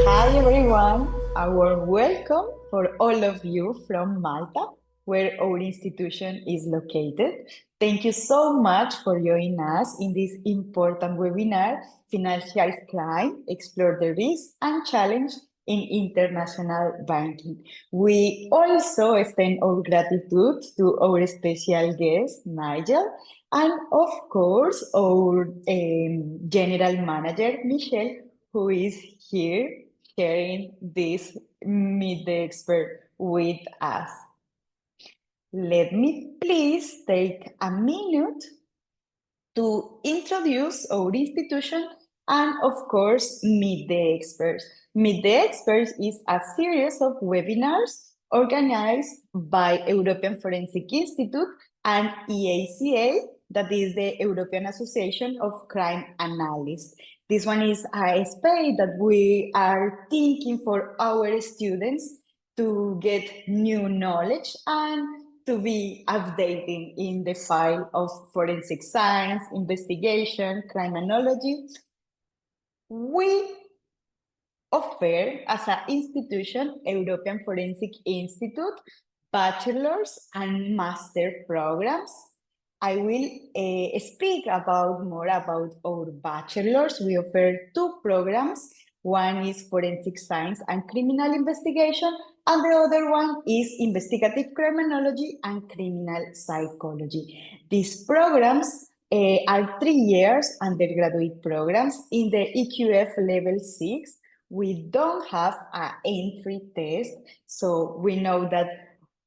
Hi everyone, a warm welcome for all of you from Malta, where our institution is located. Thank you so much for joining us in this important webinar, Financial Crime, Explore the Risks and Challenge in International Banking. We also extend our gratitude to our special guest, Nigel, and of course, our General Manager, Michelle, who is here sharing this Meet the Expert with us. Let me please take a minute to introduce our institution and, of course, Meet the Experts. Meet the Experts is a series of webinars organized by European Forensic Institute and EACA, that is the European Association of Crime Analysts. This one is a space that we are thinking for our students to get new knowledge and to be updating in the file of forensic science, investigation, criminology. We offer as an institution, European Forensic Institute, bachelor's and master programs. I will speak more about our bachelor's. We offer two programs. One is forensic science and criminal investigation, and the other one is investigative criminology and criminal psychology. These programs are 3 years undergraduate programs in the EQF level 6. We don't have an entry test, so we know that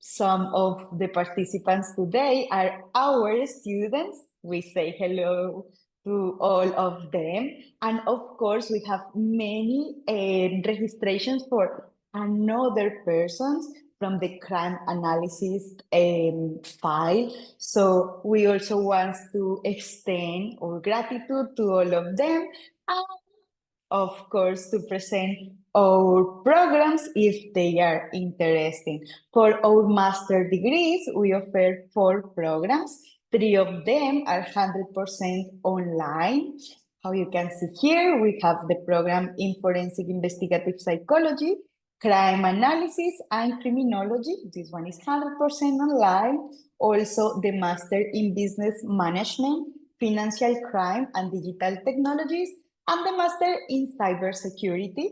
some of the participants today are our students. We say hello to all of them. And of course, we have many registrations for another persons from the crime analysis file. So we also want to extend our gratitude to all of them. And of course, to present our programs if they are interesting. For our master degrees, we offer 4 programs. 3 of them are 100% online. How you can see here, we have the program in Forensic Investigative Psychology, Crime Analysis, and Criminology. This one is 100% online. Also, the Master in Business Management, Financial Crime, and Digital Technologies, and the Master in Cybersecurity,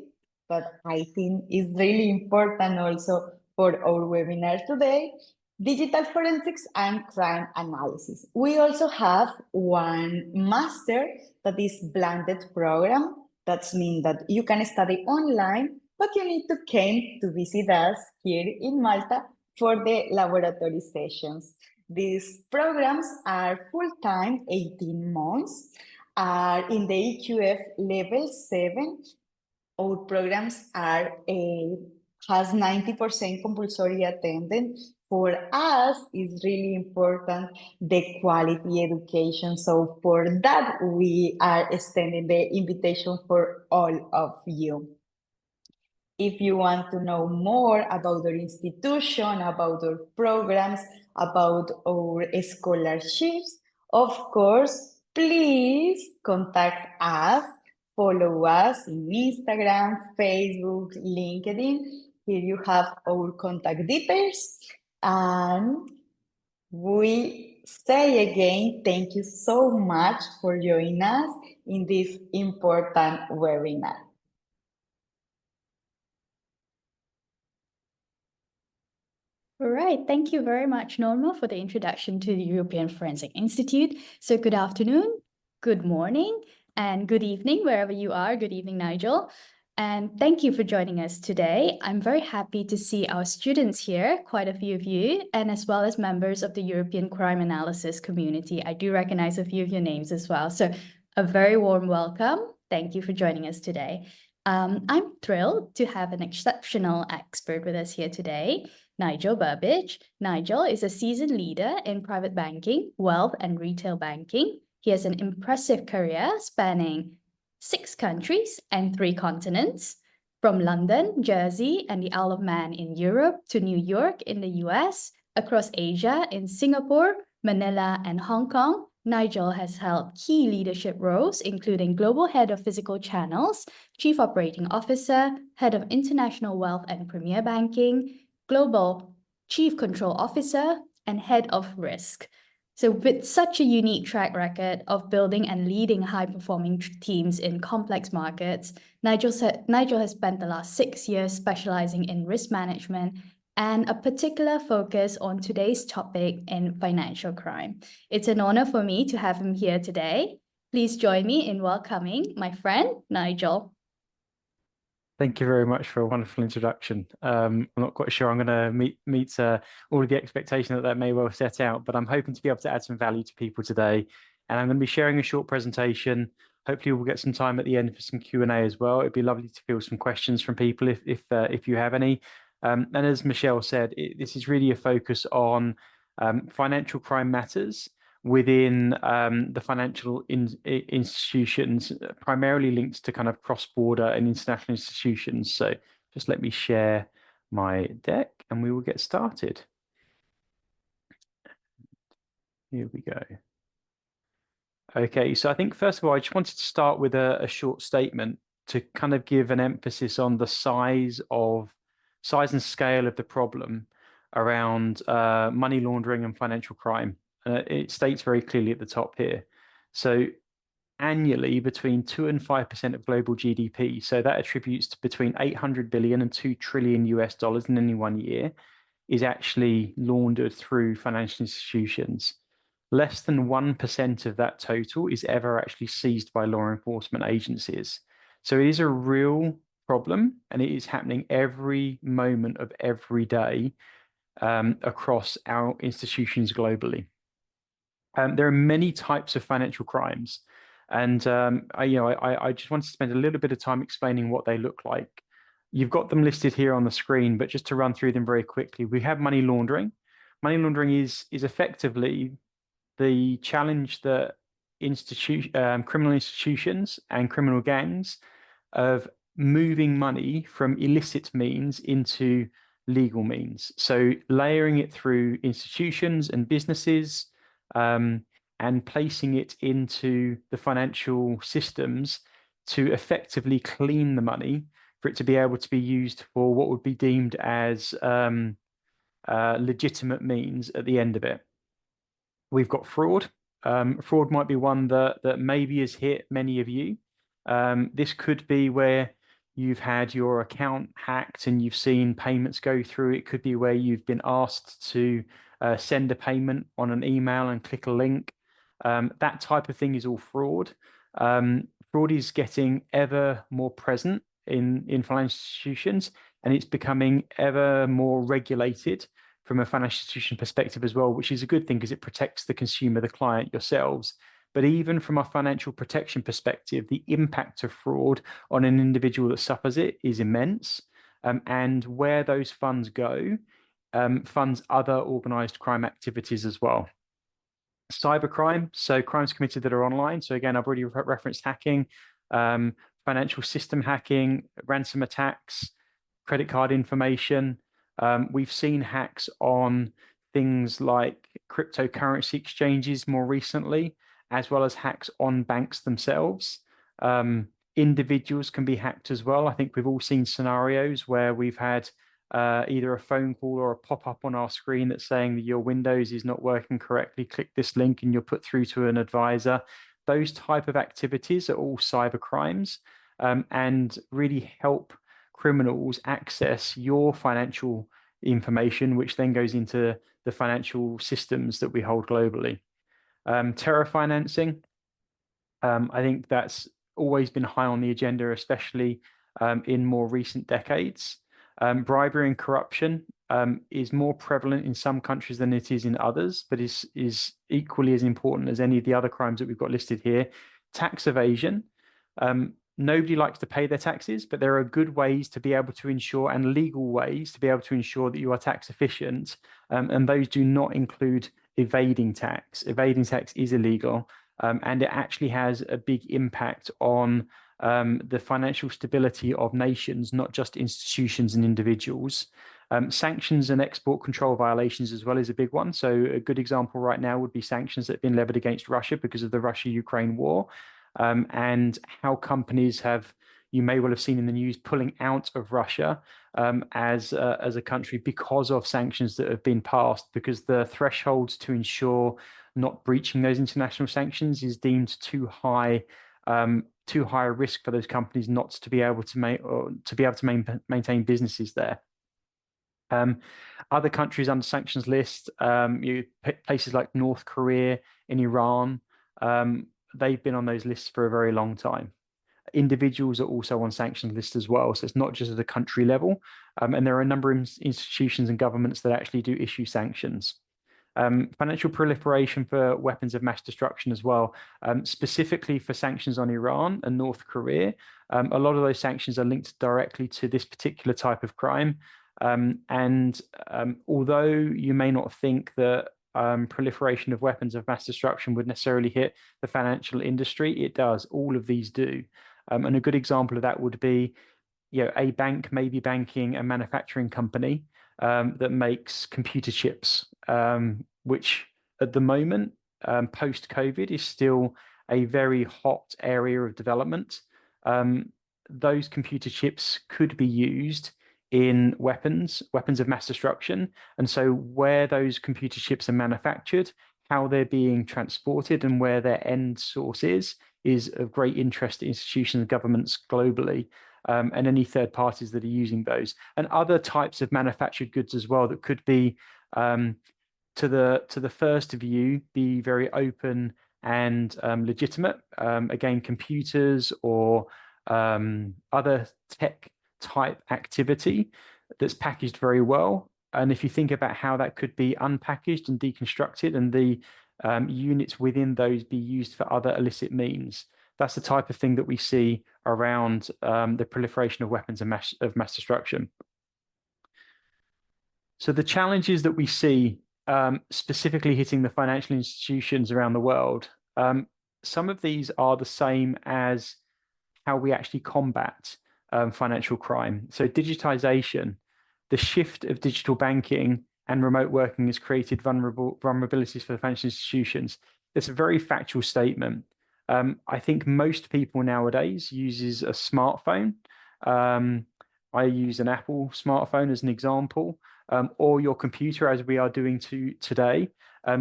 but I think is really important also for our webinar today, Digital Forensics and Crime Analysis. We also have one Master that is blended program. That means that you can study online, but you need to come to visit us here in Malta for the laboratory sessions. These programs are full-time, 18 months, are in the EQF level 7. Our programs are has 90% compulsory attendance. For us, it's really important the quality education. So for that, we are extending the invitation for all of you. If you want to know more about our institution, about our programs, about our scholarships, of course, please contact us, follow us in Instagram, Facebook, LinkedIn. Here you have our contact details. And we say again, thank you so much for joining us in this important webinar. All right, thank you very much, Norma, for the introduction to the European Forensic Institute. So good afternoon, good morning, and good evening, wherever you are. Good evening, Nigel. And thank you for joining us today. I'm very happy to see our students here, quite a few of you, and as well as members of the European Crime Analysis community. I do recognize a few of your names as well. So a very warm welcome. Thank you for joining us today. I'm thrilled to have an exceptional expert with us here today, Nigel Burbidge. Nigel is a seasoned leader in private banking, wealth, and retail banking. He has an impressive career spanning 6 countries and 3 continents, from London, Jersey, and the Isle of Man in Europe to New York in the US, across Asia in Singapore, Manila, and Hong Kong, Nigel has held key leadership roles, including Global Head of Physical Channels, Chief Operating Officer, Head of International Wealth and Premier Banking, Global Chief Control Officer, and Head of Risk. So with such a unique track record of building and leading high-performing teams in complex markets, Nigel has spent the last 6 years specializing in risk management and a particular focus on today's topic in financial crime. It's an honor for me to have him here today. Please join me in welcoming my friend, Nigel. Thank you very much for a wonderful introduction. I'm not quite sure I'm going to meet all of the expectation that may well set out, but I'm hoping to be able to add some value to people today. And I'm going to be sharing a short presentation. Hopefully, we'll get some time at the end for some Q&A as well. It'd be lovely to field some questions from people if you have any. And as Michelle said, this is really a focus on financial crime matters within the financial institutions, primarily linked to kind of cross-border and international institutions. So just let me share my deck and we will get started. Here we go. Okay, so I think first of all, I just wanted to start with a short statement to kind of give an emphasis on the size and scale of the problem around money laundering and financial crime. It states very clearly at the top here. So annually, between 2 and 5% of global GDP, so that attributes to between 800 billion and 2 trillion US dollars in any 1 year, is actually laundered through financial institutions. Less than 1% of that total is ever actually seized by law enforcement agencies. So it is a real problem, and it is happening every moment of every day across our institutions globally. There are many types of financial crimes, and I just wanted to spend a little bit of time explaining what they look like. You've got them listed here on the screen, but just to run through them very quickly, we have money laundering. Money laundering is effectively the challenge that criminal institutions and criminal gangs of moving money from illicit means into legal means. So layering it through institutions and businesses and placing it into the financial systems to effectively clean the money for it to be able to be used for what would be deemed as legitimate means at the end of it. We've got fraud. Fraud might be one that maybe has hit many of you. This could be where you've had your account hacked and you've seen payments go through. It could be where you've been asked to send a payment on an email and click a link. That type of thing is all fraud. Fraud is getting ever more present in financial institutions, and it's becoming ever more regulated from a financial institution perspective as well, which is a good thing because it protects the consumer, the client, yourselves. But even from a financial protection perspective, the impact of fraud on an individual that suffers it is immense. And where those funds go, funds other organized crime activities as well. Cybercrime, so crimes committed that are online. So again, I've already referenced hacking, financial system hacking, ransom attacks, credit card information. We've seen hacks on things like cryptocurrency exchanges more recently, as well as hacks on banks themselves. Individuals can be hacked as well. I think we've all seen scenarios where we've had either a phone call or a pop-up on our screen that's saying that your Windows is not working correctly. Click this link and you're put through to an advisor. Those type of activities are all cyber crimes and really help criminals access your financial information, which then goes into the financial systems that we hold globally. Terror financing, I think that's always been high on the agenda, especially in more recent decades. Bribery and corruption is more prevalent in some countries than it is in others, but is equally as important as any of the other crimes that we've got listed here. Tax evasion. Nobody likes to pay their taxes, but there are good ways to be able to ensure and legal ways to be able to ensure that you are tax efficient. And those do not include evading tax. Evading tax is illegal, and it actually has a big impact on the financial stability of nations, not just institutions and individuals. Sanctions and export control violations as well is a big one. So a good example right now would be sanctions that have been levied against Russia because of the Russia-Ukraine war, and how companies have, you may well have seen in the news, pulling out of Russia as a country because of sanctions that have been passed, because the thresholds to ensure not breaching those international sanctions is deemed too high a risk for those companies not to be able to maintain businesses there. Other countries under sanctions list, places like North Korea and Iran, they've been on those lists for a very long time. Individuals are also on sanctions lists as well, so it's not just at a country level. And there are a number of institutions and governments that actually do issue sanctions. Financial proliferation for weapons of mass destruction as well, specifically for sanctions on Iran and North Korea. A lot of those sanctions are linked directly to this particular type of crime. And although you may not think that proliferation of weapons of mass destruction would necessarily hit the financial industry, it does. All of these do. And a good example of that would be, a bank may be banking a manufacturing company that makes computer chips, which at the moment, post-COVID, is still a very hot area of development. Those computer chips could be used in weapons of mass destruction. And so where those computer chips are manufactured, how they're being transported, and where their end source is of great interest to institutions and governments globally, and any third parties that are using those, and other types of manufactured goods as well that could be, to the first view, be very open and legitimate. Again, computers or other tech type activity that's packaged very well. And if you think about how that could be unpackaged and deconstructed, and the units within those be used for other illicit means, that's the type of thing that we see around the proliferation of weapons of mass destruction. So the challenges that we see specifically hitting the financial institutions around the world, some of these are the same as how we actually combat financial crime. So digitization, the shift of digital banking and remote working has created vulnerabilities for the financial institutions. It's a very factual statement. I think most people nowadays uses a smartphone. I use an Apple smartphone as an example, or your computer, as we are doing today.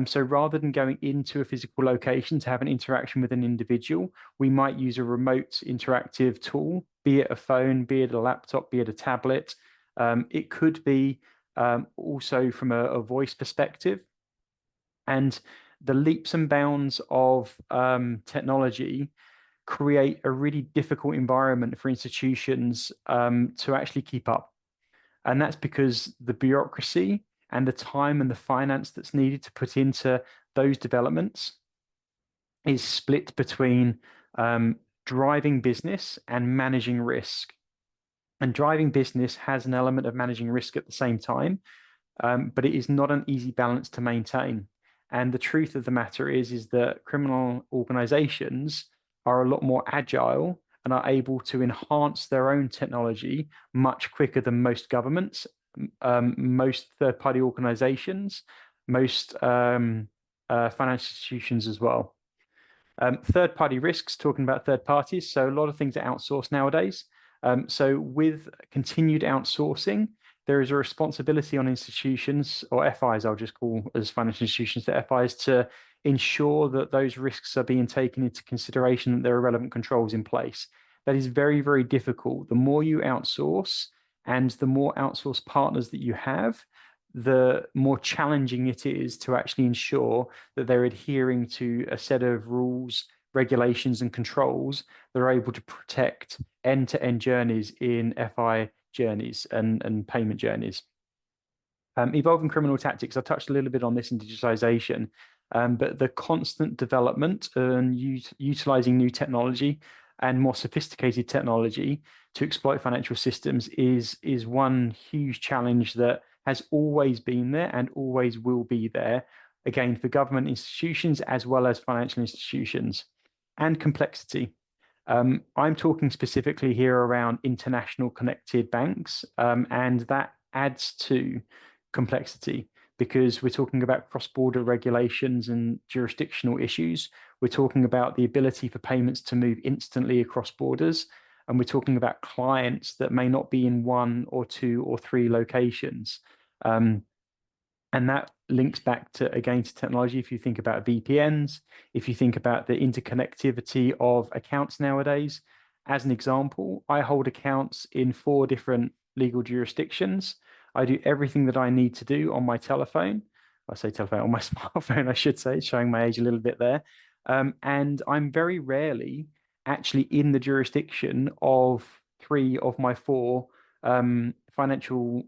So rather than going into a physical location to have an interaction with an individual, we might use a remote interactive tool, be it a phone, be it a laptop, be it a tablet. It could be also from a voice perspective. And the leaps and bounds of technology create a really difficult environment for institutions to actually keep up. And that's because the bureaucracy and the time and the finance that's needed to put into those developments is split between driving business and managing risk. And driving business has an element of managing risk at the same time, but it is not an easy balance to maintain. And the truth of the matter is that criminal organizations are a lot more agile and are able to enhance their own technology much quicker than most governments, most third-party organizations, most financial institutions as well. Third-party risks, talking about third parties. So a lot of things are outsourced nowadays. So with continued outsourcing, there is a responsibility on institutions, or FIs, I'll just call as financial institutions to FIs, to ensure that those risks are being taken into consideration, that there are relevant controls in place. That is very, very difficult. The more you outsource and the more outsourced partners that you have, the more challenging it is to actually ensure that they're adhering to a set of rules, regulations, and controls that are able to protect end-to-end journeys in FI journeys and payment journeys. Evolving criminal tactics, I touched a little bit on this in digitization, but the constant development and utilizing new technology and more sophisticated technology to exploit financial systems is one huge challenge that has always been there and always will be there, again, for government institutions as well as financial institutions. And complexity. I'm talking specifically here around international connected banks, and that adds to complexity, because we're talking about cross-border regulations and jurisdictional issues. We're talking about the ability for payments to move instantly across borders. And we're talking about clients that may not be in 1 or 2 or 3 locations. And that links back to, again, to technology. If you think about VPNs, if you think about the interconnectivity of accounts nowadays, as an example, I hold accounts in 4 different legal jurisdictions. I do everything that I need to do on my telephone. I say telephone, on my smartphone, I should say, showing my age a little bit there. And I'm very rarely actually in the jurisdiction of 3 of my 4 financial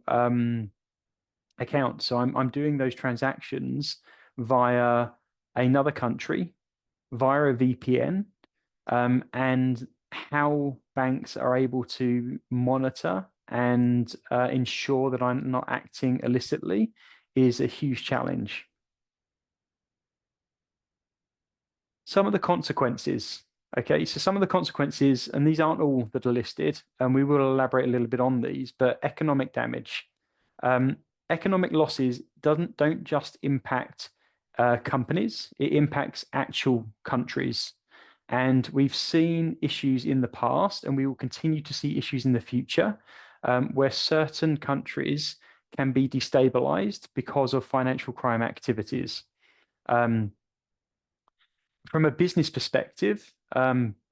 accounts. So I'm doing those transactions via another country, via a VPN, and how banks are able to monitor and ensure that I'm not acting illicitly is a huge challenge. Some of the consequences. Okay, so some of the consequences, and these aren't all that are listed, and we will elaborate a little bit on these, but economic damage. Economic losses don't just impact companies, it impacts actual countries. And we've seen issues in the past, and we will continue to see issues in the future, where certain countries can be destabilized because of financial crime activities. From a business perspective,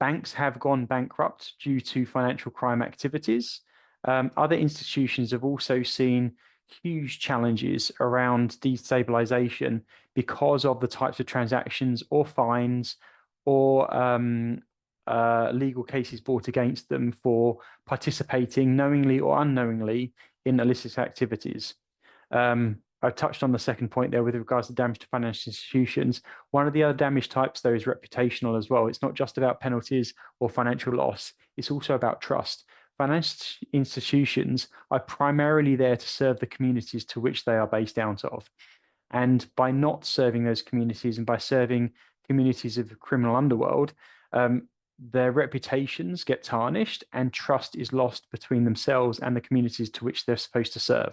banks have gone bankrupt due to financial crime activities. Other institutions have also seen huge challenges around destabilization because of the types of transactions or fines or legal cases brought against them for participating knowingly or unknowingly in illicit activities. I touched on the second point there with regards to damage to financial institutions. One of the other damage types, though, is reputational as well. It's not just about penalties or financial loss. It's also about trust. Financial institutions are primarily there to serve the communities to which they are based out of. And by not serving those communities and by serving communities of the criminal underworld, their reputations get tarnished and trust is lost between themselves and the communities to which they're supposed to serve.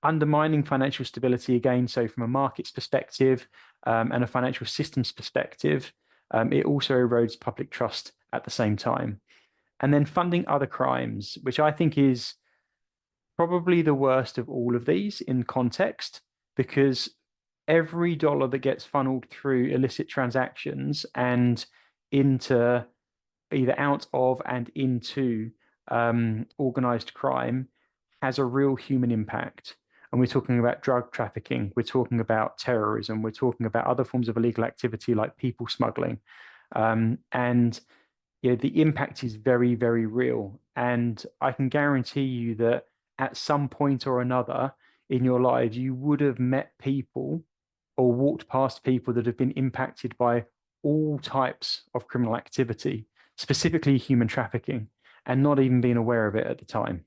Undermining financial stability again, so from a markets perspective and a financial systems perspective, it also erodes public trust at the same time. And then funding other crimes, which I think is probably the worst of all of these in context, because every dollar that gets funneled through illicit transactions and into either out of and into organized crime has a real human impact. And we're talking about drug trafficking, we're talking about terrorism, we're talking about other forms of illegal activity like people smuggling. And the impact is very, very real. And I can guarantee you that at some point or another in your lives, you would have met people or walked past people that have been impacted by all types of criminal activity, specifically human trafficking, and not even being aware of it at the time.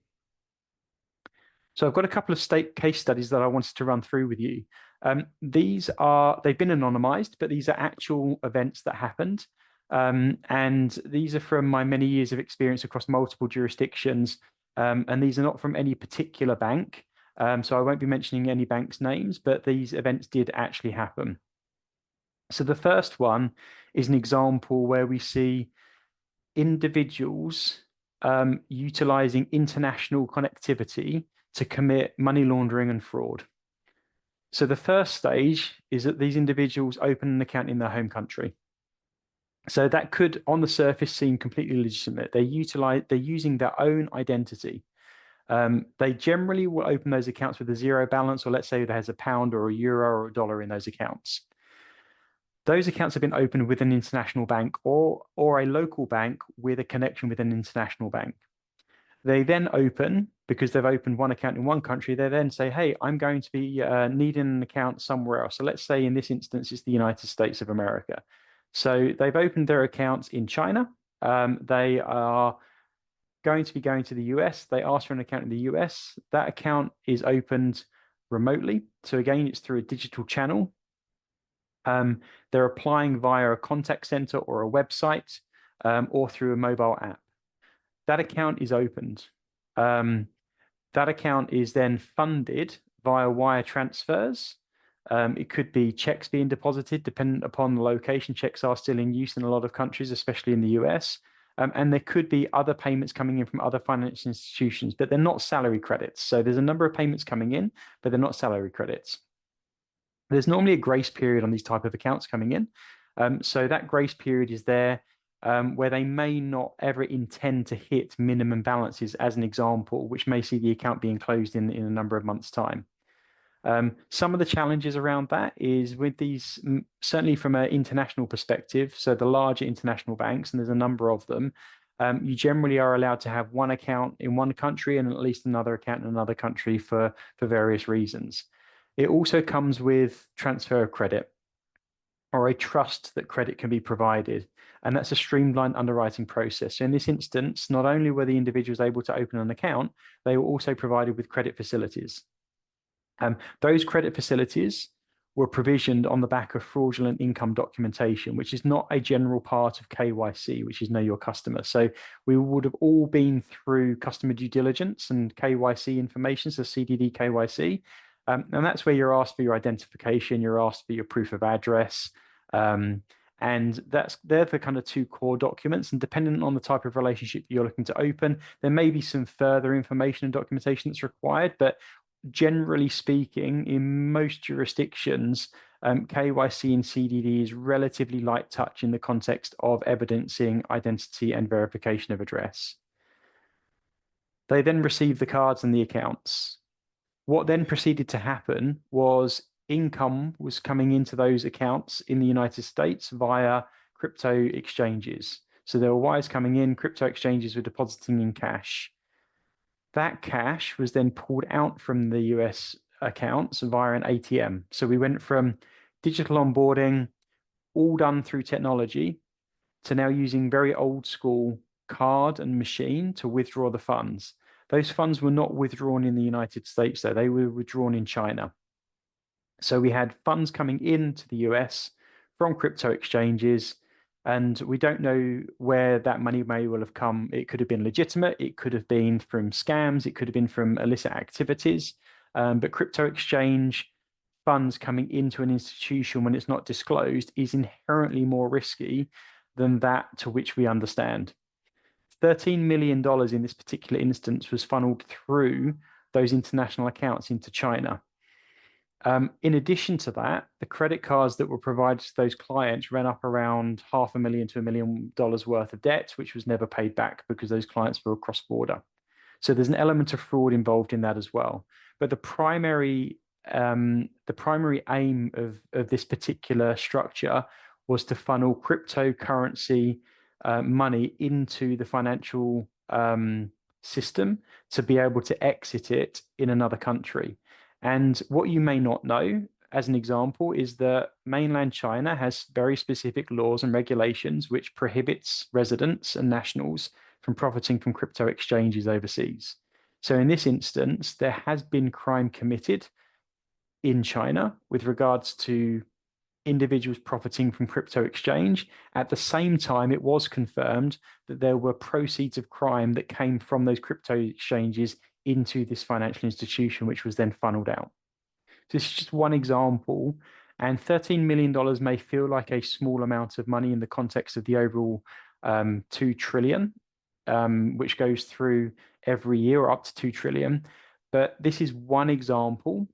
So I've got a couple of case studies that I wanted to run through with you. They've been anonymized, but these are actual events that happened. And these are from my many years of experience across multiple jurisdictions. And these are not from any particular bank. So I won't be mentioning any bank's names, but these events did actually happen. So the first one is an example where we see individuals utilizing international connectivity to commit money laundering and fraud. So the first stage is that these individuals open an account in their home country. So that could, on the surface, seem completely legitimate. They're using their own identity. They generally will open those accounts with a zero balance, or let's say there's a pound or a euro or a dollar in those accounts. Those accounts have been opened with an international bank or a local bank with a connection with an international bank. They then open, because they've opened one account in one country, they then say, hey, I'm going to be needing an account somewhere else. So let's say in this instance, it's the United States of America. So they've opened their accounts in China. They are going to be going to the US. They ask for an account in the US. That account is opened remotely. So again, it's through a digital channel. They're applying via a contact center or a website or through a mobile app. That account is opened. The That account is then funded via wire transfers. It could be checks being deposited, dependent upon the location. Checks are still in use in a lot of countries, especially in the US. And there could be other payments coming in from other financial institutions, but they're not salary credits. So there's a number of payments coming in, but they're not salary credits. There's normally a grace period on these type of accounts coming in. So that grace period is there where they may not ever intend to hit minimum balances, as an example, which may see the account being closed in a number of months' time. Some of the challenges around that is with these, certainly from an international perspective, so the larger international banks, and there's a number of them, you generally are allowed to have one account in one country and at least another account in another country for various reasons. It also comes with transfer of credit or a trust that credit can be provided. And that's a streamlined underwriting process. So in this instance, not only were the individuals able to open an account, they were also provided with credit facilities. Those credit facilities were provisioned on the back of fraudulent income documentation, which is not a general part of KYC, which is know your customer. So we would have all been through customer due diligence and KYC information, so CDD KYC. And that's where you're asked for your identification, you're asked for your proof of address. And they're the kind of two core documents. And depending on the type of relationship you're looking to open, there may be some further information and documentation that's required, but generally speaking, in most jurisdictions, KYC and CDD is relatively light touch in the context of evidencing identity and verification of address. They then received the cards and the accounts. What then proceeded to happen was income was coming into those accounts in the United States via crypto exchanges. So there were wires coming in, crypto exchanges were depositing in cash. That cash was then pulled out from the US accounts via an ATM. So we went from digital onboarding, all done through technology, to now using very old school card and machine to withdraw the funds. Those funds were not withdrawn in the United States, though. They were withdrawn in China. So we had funds coming into the US from crypto exchanges, and we don't know where that money may well have come. It could have been legitimate. It could have been from scams. It could have been from illicit activities. But crypto exchange funds coming into an institution when it's not disclosed is inherently more risky than that to which we understand. $13 million in this particular instance was funneled through those international accounts into China. In addition to that, the credit cards that were provided to those clients ran up around $500,000 to $1 million worth of debt, which was never paid back because those clients were cross border. So there's an element of fraud involved in that as well. But the primary aim of this particular structure was to funnel cryptocurrency money into the financial system to be able to exit it in another country. And what you may not know, as an example, is that mainland China has very specific laws and regulations which prohibits residents and nationals from profiting from crypto exchanges overseas. So in this instance, there has been crime committed in China with regards to individuals profiting from crypto exchange. At the same time, it was confirmed that there were proceeds of crime that came from those crypto exchanges into this financial institution, which was then funneled out. So this is just one example. And $13 million may feel like a small amount of money in the context of the overall $2 trillion, which goes through every year, or up to $2 trillion. But this is one example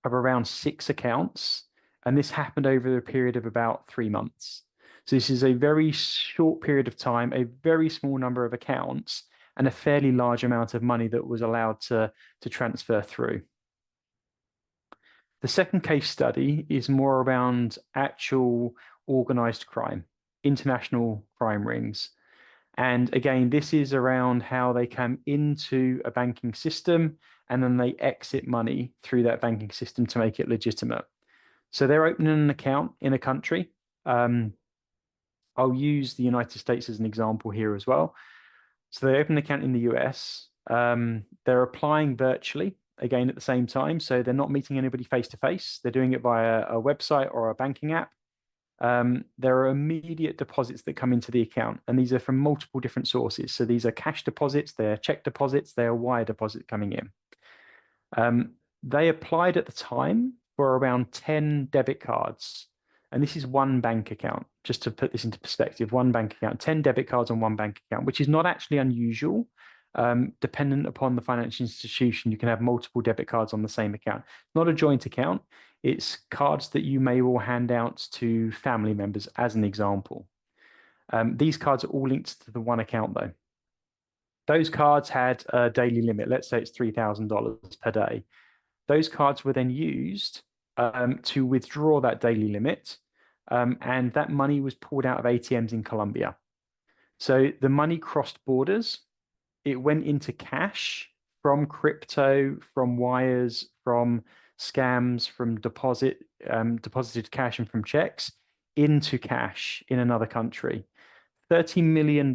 of around 6 accounts. And this happened over a period of about 3 months. So this is a very short period of time, a very small number of accounts, and a fairly large amount of money that was allowed to transfer through. The second case study is more around actual organized crime, international crime rings. And again, this is around how they come into a banking system and then they exit money through that banking system to make it legitimate. So they're opening an account in a country. I'll use the United States as an example here as well. So they open an account in the US. They're applying virtually, again, at the same time. So they're not meeting anybody face to face. They're doing it via a website or a banking app. there are immediate deposits that come into the account, and these are from multiple different sources. So these are cash deposits, they're check deposits, they're wire deposits coming in. They applied at the time for around 10 debit cards. And this is one bank account, just to put this into perspective, one bank account, 10 debit cards on one bank account, which is not actually unusual. Dependent upon the financial institution, you can have multiple debit cards on the same account. Not a joint account. It's cards that you may all hand out to family members, as an example. These cards are all linked to the one account, though. Those cards had a daily limit. Let's say it's $3,000 per day. Those cards were then used to withdraw that daily limit, and that money was pulled out of ATMs in Colombia. So the money crossed borders. It went into cash from crypto, from wires, from scams, from deposited cash and from checks into cash in another country. $30 million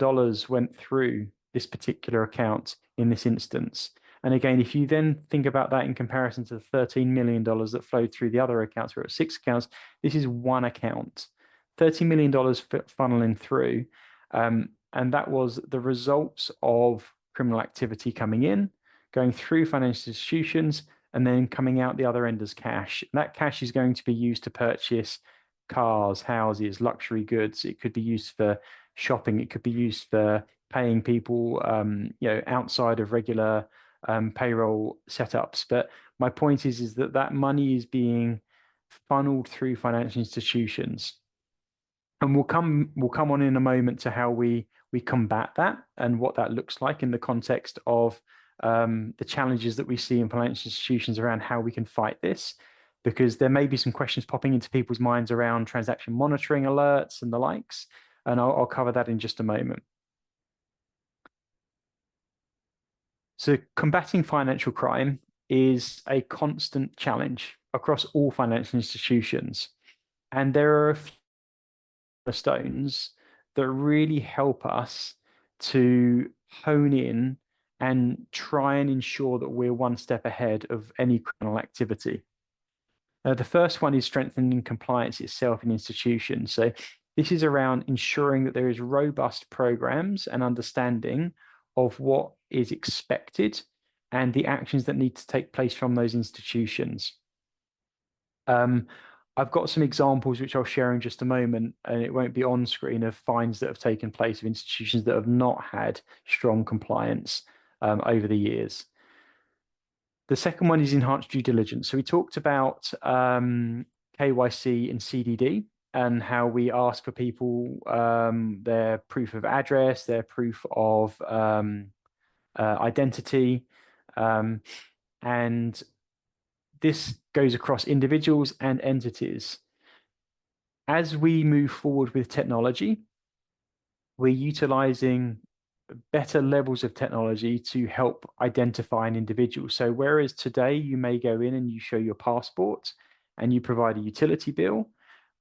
went through this particular account in this instance. And again, if you then think about that in comparison to the $13 million that flowed through the other accounts, we're at 6 accounts, this is one account. $30 million funneling through. And that was the results of criminal activity coming in, going through financial institutions, and then coming out the other end as cash. And that cash is going to be used to purchase cars, houses, luxury goods. It could be used for shopping. It could be used for paying people, outside of regular payroll setups. But my point is that that money is being funneled through financial institutions. And we'll come on in a moment to how we combat that and what that looks like in the context of the challenges that we see in financial institutions around how we can fight this, because there may be some questions popping into people's minds around transaction monitoring alerts and the likes, and I'll cover that in just a moment. So combating financial crime is a constant challenge across all financial institutions, and there are a few stones that really help us to hone in and try and ensure that we're one step ahead of any criminal activity. The first one is strengthening compliance itself in institutions. So this is around ensuring that there is robust programs and understanding of what is expected and the actions that need to take place from those institutions. I've got some examples which I'll share in just a moment, and it won't be on screen, of fines that have taken place of institutions that have not had strong compliance over the years. The second one is enhanced due diligence. So we talked about KYC and CDD and how we ask for people their proof of address, their proof of identity, and this goes across individuals and entities. As we move forward with technology, we're utilizing better levels of technology to help identify an individual. So whereas today you may go in and you show your passport and you provide a utility bill,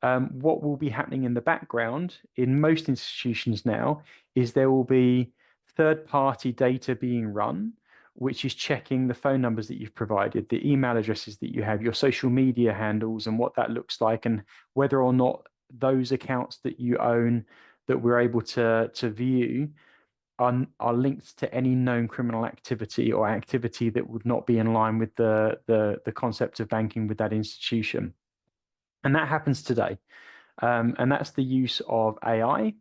what will be happening in the background in most institutions now is there will be third-party data being run, which is checking the phone numbers that you've provided, the email addresses that you have, your social media handles, and what that looks like, and whether or not those accounts that you own that we're able to view are linked to any known criminal activity or activity that would not be in line with the concept of banking with that institution. And that happens today. And that's the use of AI.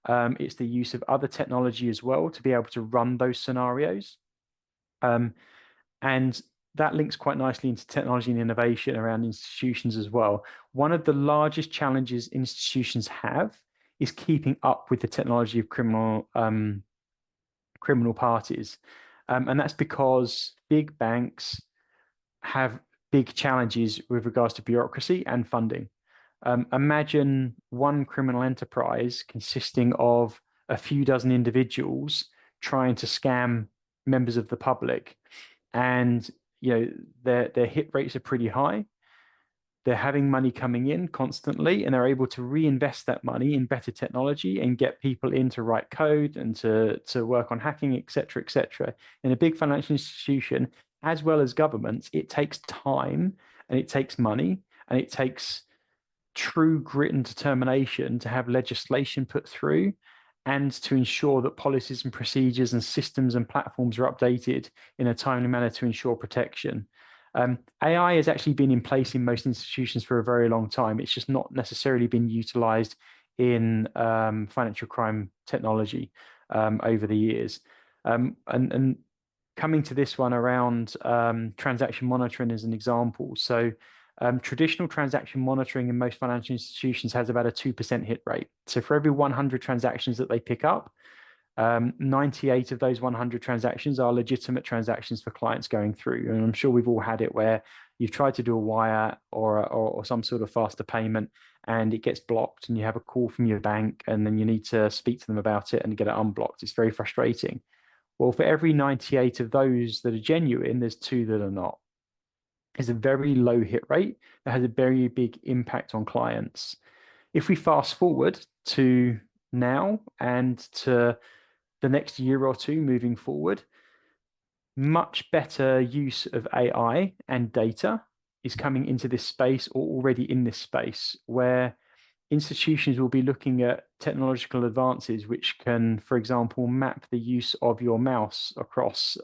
It's the use of other technology as well to be able to run those scenarios. And that links quite nicely into technology and innovation around institutions as well. One of the largest challenges institutions have is keeping up with the technology of criminal parties. And that's because big banks have big challenges with regards to bureaucracy and funding. Imagine one criminal enterprise consisting of a few dozen individuals trying to scam members of the public, and their hit rates are pretty high. They're having money coming in constantly, and they're able to reinvest that money in better technology and get people in to write code and to work on hacking, et cetera, et cetera. In a big financial institution, as well as governments, it takes time and it takes money and it takes true grit and determination to have legislation put through and to ensure that policies and procedures and systems and platforms are updated in a timely manner to ensure protection. AI has actually been in place in most institutions for a very long time. It's just not necessarily been utilized in financial crime technology over the years. And coming to this one around transaction monitoring as an example. So traditional transaction monitoring in most financial institutions has about a 2% hit rate. So for every 100 transactions that they pick up, 98 of those 100 transactions are legitimate transactions for clients going through. And I'm sure we've all had it where you've tried to do a wire or some sort of faster payment and it gets blocked and you have a call from your bank and then you need to speak to them about it and get it unblocked. It's very frustrating. Well, for every 98 of those that are genuine, there's 2 that are not. It's a very low hit rate that has a very big impact on clients. If we fast forward to now and to the next year or two moving forward, much better use of AI and data is coming into this space or already in this space where institutions will be looking at technological advances which can, for example, map the use of your mouse across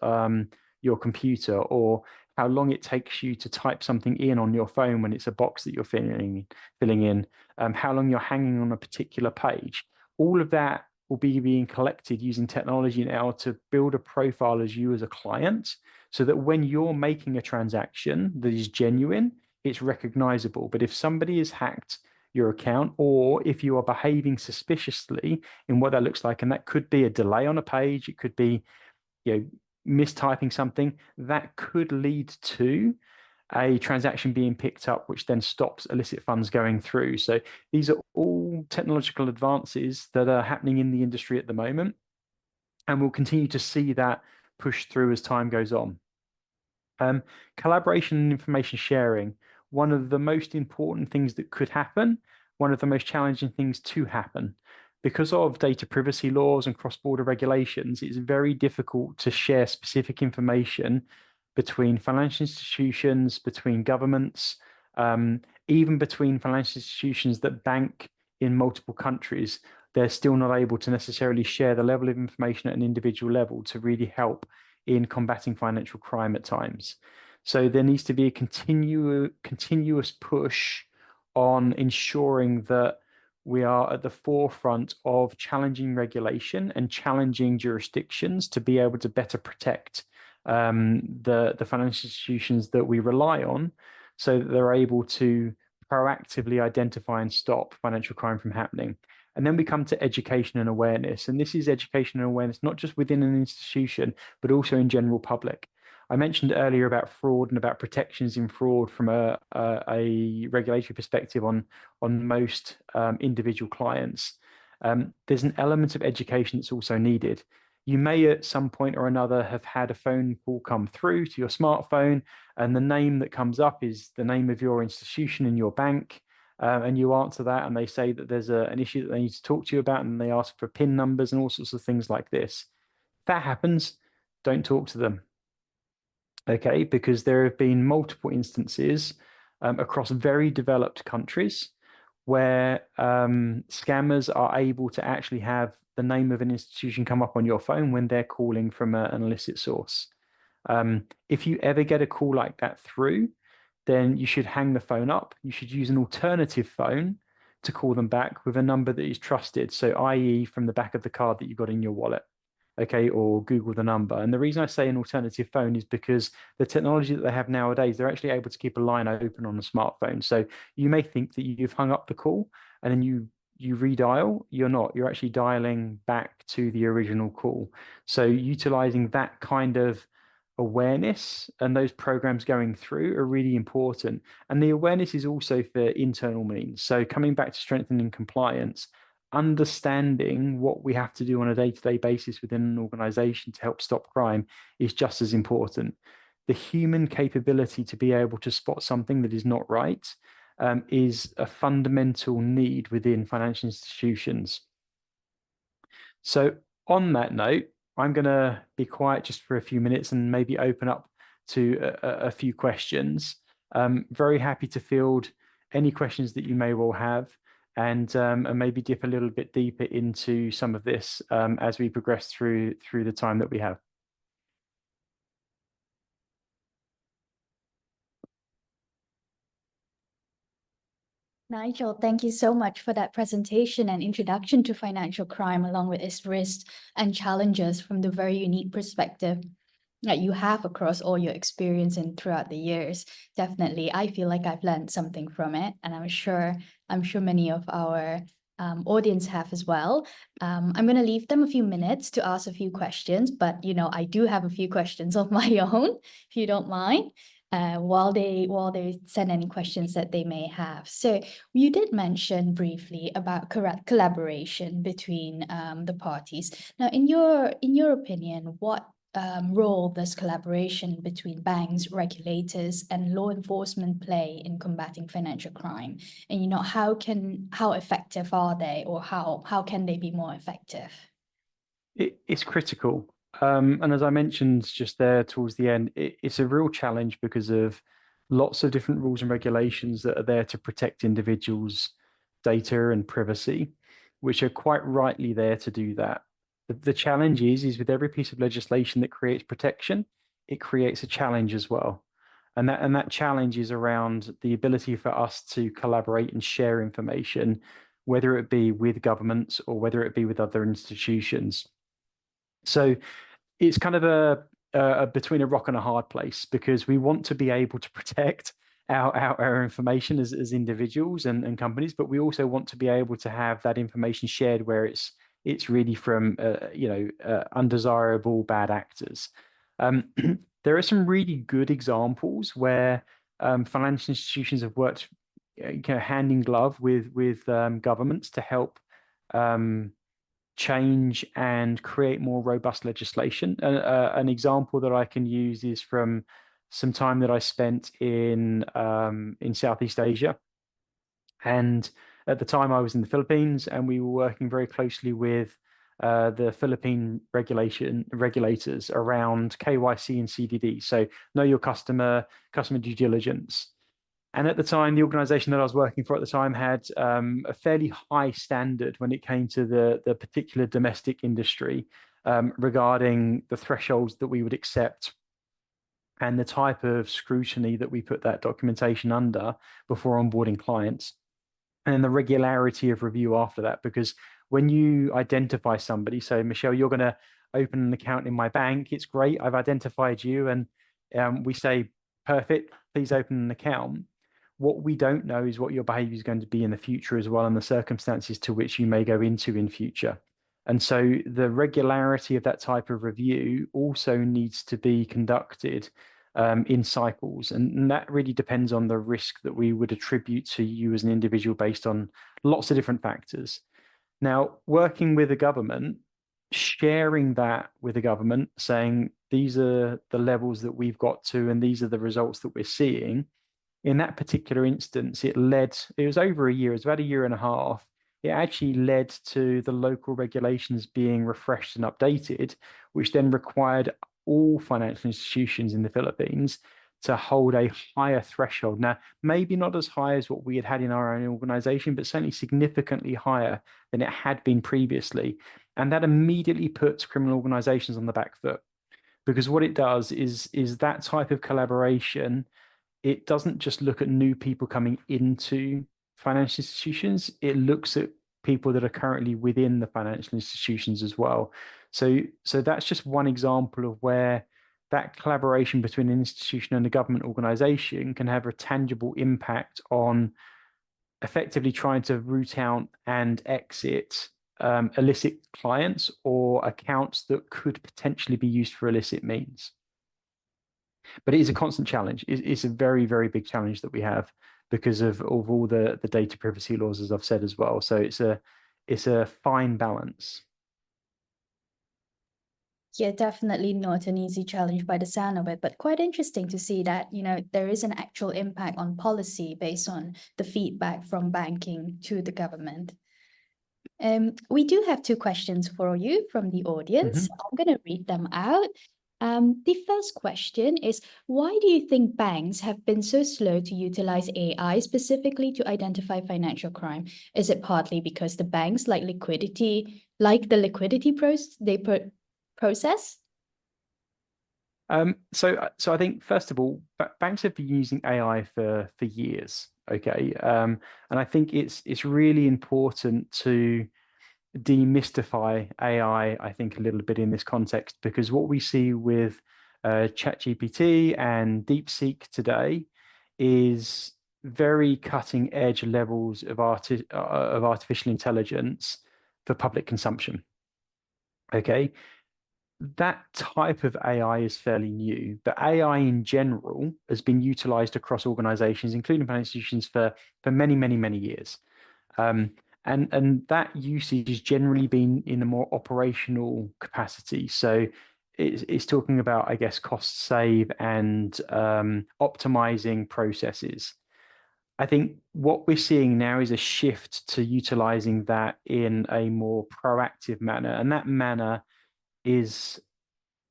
your computer, or how long it takes you to type something in on your phone when it's a box that you're filling in, how long you're hanging on a particular page. All of that will be being collected using technology now to build a profile as you as a client, so that when you're making a transaction that is genuine, it's recognizable. But if somebody is hacked your account, or if you are behaving suspiciously in what that looks like, and that could be a delay on a page, it could be, mistyping something, that could lead to a transaction being picked up, which then stops illicit funds going through. So these are all technological advances that are happening in the industry at the moment, and we'll continue to see that push through as time goes on. Collaboration and information sharing, one of the most important things that could happen, one of the most challenging things to happen. Because of data privacy laws and cross-border regulations, it's very difficult to share specific information between financial institutions, between governments, even between financial institutions that bank in multiple countries. They're still not able to necessarily share the level of information at an individual level to really help in combating financial crime at times. So there needs to be a continuous push on ensuring that we are at the forefront of challenging regulation and challenging jurisdictions to be able to better protect the financial institutions that we rely on, so that they're able to proactively identify and stop financial crime from happening. And then we come to education and awareness. And this is education and awareness, not just within an institution, but also in general public. I mentioned earlier about fraud and about protections in fraud from a regulatory perspective on most individual clients. There's an element of education that's also needed. You may at some point or another have had a phone call come through to your smartphone, and the name that comes up is the name of your institution and your bank. And you answer that, and they say that there's an issue that they need to talk to you about, and they ask for PIN numbers and all sorts of things like this. If that happens, don't talk to them. Okay, because there have been multiple instances across very developed countries where scammers are able to actually have the name of an institution come up on your phone when they're calling from an illicit source. If you ever get a call like that through, then you should hang the phone up. You should use an alternative phone to call them back with a number that is trusted. So, i.e., from the back of the card that you got in your wallet. Okay, or Google the number. And the reason I say an alternative phone is because the technology that they have nowadays, they're actually able to keep a line open on a smartphone. So you may think that you've hung up the call and then you redial. You're not. You're actually dialing back to the original call. So utilizing that kind of awareness and those programs going through are really important. And the awareness is also for internal means. So coming back to strengthening compliance, understanding what we have to do on a day-to-day basis within an organization to help stop crime is just as important. The human capability to be able to spot something that is not right is a fundamental need within financial institutions. So on that note, I'm going to be quiet just for a few minutes and maybe open up to a few questions. Very happy to field any questions that you may well have, and maybe dip a little bit deeper into some of this as we progress through the time that we have. Nigel, thank you so much for that presentation and introduction to financial crime, along with its risks and challenges from the very unique perspective that you have across all your experience and throughout the years. Definitely, I feel like I've learned something from it, and I'm sure many of our audience have as well. I'm going to leave them a few minutes to ask a few questions, but I do have a few questions of my own, if you don't mind. While they send any questions that they may have. So you did mention briefly about collaboration between the parties. Now, in your opinion, what role does collaboration between banks, regulators, and law enforcement play in combating financial crime? And how effective are they, or how can they be more effective? It's critical. And as I mentioned just there towards the end, it's a real challenge because of lots of different rules and regulations that are there to protect individuals' data and privacy, which are quite rightly there to do that. The challenge is with every piece of legislation that creates protection, it creates a challenge as well. And that challenge is around the ability for us to collaborate and share information, whether it be with governments or whether it be with other institutions. So it's kind of a between a rock and a hard place, because we want to be able to protect our information as individuals and companies, but we also want to be able to have that information shared where it's really from undesirable bad actors. There are some really good examples where financial institutions have worked hand in glove with governments to help change and create more robust legislation. An example that I can use is from some time that I spent in Southeast Asia. And at the time I was in the Philippines, and we were working very closely with the Philippine regulators around KYC and CDD. So know your customer due diligence. And at the time, the organization that I was working for at the time had a fairly high standard when it came to the particular domestic industry regarding the thresholds that we would accept and the type of scrutiny that we put that documentation under before onboarding clients, and the regularity of review after that. Because when you identify somebody, so Michelle, you're going to open an account in my bank, it's great, I've identified you, and we say, perfect, please open an account. What we don't know is what your behavior is going to be in the future as well, and the circumstances to which you may go into in future. And so the regularity of that type of review also needs to be conducted in cycles. And that really depends on the risk that we would attribute to you as an individual based on lots of different factors. Now, working with the government, sharing that with the government, saying these are the levels that we've got to, and these are the results that we're seeing. In that particular instance, it was over a year, it was about a year and a half. It actually led to the local regulations being refreshed and updated, which then required all financial institutions in the Philippines to hold a higher threshold. Now, maybe not as high as what we had in our own organization, but certainly significantly higher than it had been previously. And that immediately puts criminal organizations on the back foot, because what it does is that type of collaboration, it doesn't just look at new people coming into financial institutions, it looks at people that are currently within the financial institutions as well. So that's just one example of where that collaboration between an institution and a government organization can have a tangible impact on effectively trying to root out and exit illicit clients or accounts that could potentially be used for illicit means. But it is a constant challenge. It's a very, very big challenge that we have because of all the data privacy laws, as I've said as well. So it's a fine balance. Yeah, definitely not an easy challenge by the sound of it, but quite interesting to see that, there is an actual impact on policy based on the feedback from banking to the government. We do have two questions for you from the audience. I'm going to read them out. The first question is, why do you think banks have been so slow to utilize AI specifically to identify financial crime? Is it partly because the banks like the liquidity process? So I think first of all, banks have been using AI for years. Okay, and I think it's really important to demystify AI, I think, a little bit in this context, because what we see with ChatGPT and DeepSeek today is very cutting edge levels of artificial intelligence for public consumption. Okay, that type of AI is fairly new, but AI in general has been utilized across organizations, including financial institutions, for many, many, many years. And that usage has generally been in a more operational capacity. So it's talking about, I guess, cost save and optimizing processes. I think what we're seeing now is a shift to utilizing that in a more proactive manner. And that manner is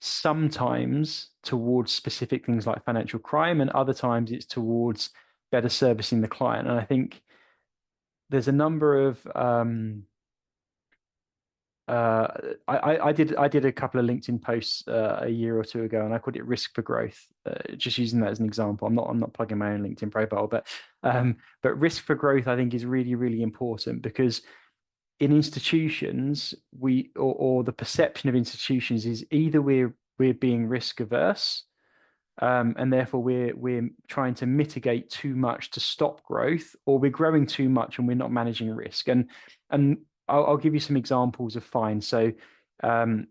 sometimes towards specific things like financial crime, and other times it's towards better servicing the client. And I think there's a number of I did a couple of LinkedIn posts a year or two ago, and I called it risk for growth. Just using that as an example. I'm not plugging my own LinkedIn profile, but risk for growth I think is really, really important, because in institutions or the perception of institutions is either we're being risk averse, and therefore we're trying to mitigate too much to stop growth, or we're growing too much and we're not managing risk. And I'll give you some examples of fines. So I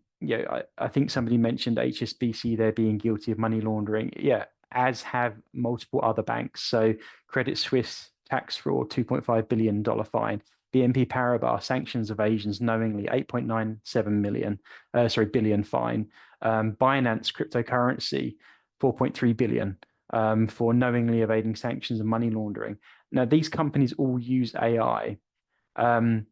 think somebody mentioned HSBC, they're being guilty of money laundering. Yeah, as have multiple other banks. So Credit Suisse, tax fraud, $2.5 billion fine. BNP Paribas, sanctions evasions knowingly, 8.97 billion fine. Binance cryptocurrency, 4.3 billion for knowingly evading sanctions and money laundering. Now, these companies all use AI. And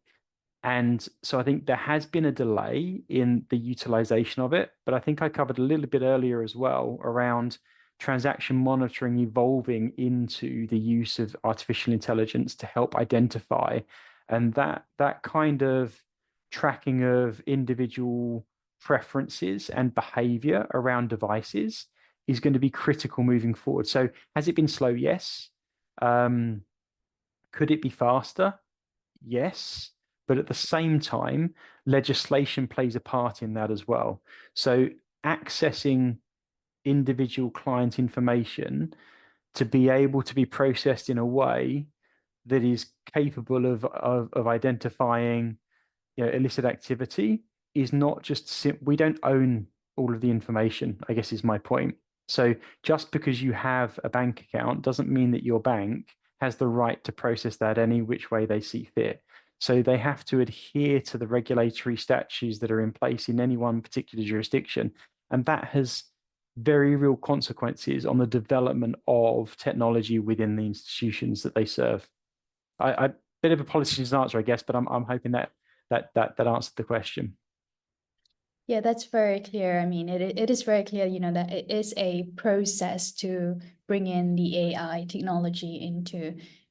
so I think there has been a delay in the utilization of it, but I think I covered a little bit earlier as well around transaction monitoring evolving into the use of artificial intelligence to help identify, and that kind of tracking of individual preferences and behavior around devices is going to be critical moving forward. So has it been slow? Yes. Could it be faster? Yes. But at the same time, legislation plays a part in that as well. So accessing individual client information to be able to be processed in a way that is capable of identifying illicit activity is not just we don't own all of the information, I guess is my point. So just because you have a bank account doesn't mean that your bank has the right to process that any which way they see fit. So they have to adhere to the regulatory statutes that are in place in any one particular jurisdiction. And that has very real consequences on the development of technology within the institutions that they serve. I bit of a politician's answer, I guess, but I'm hoping that answered the question. Yeah, that's very clear. I mean, it is very clear, that it is a process to bring in the AI technology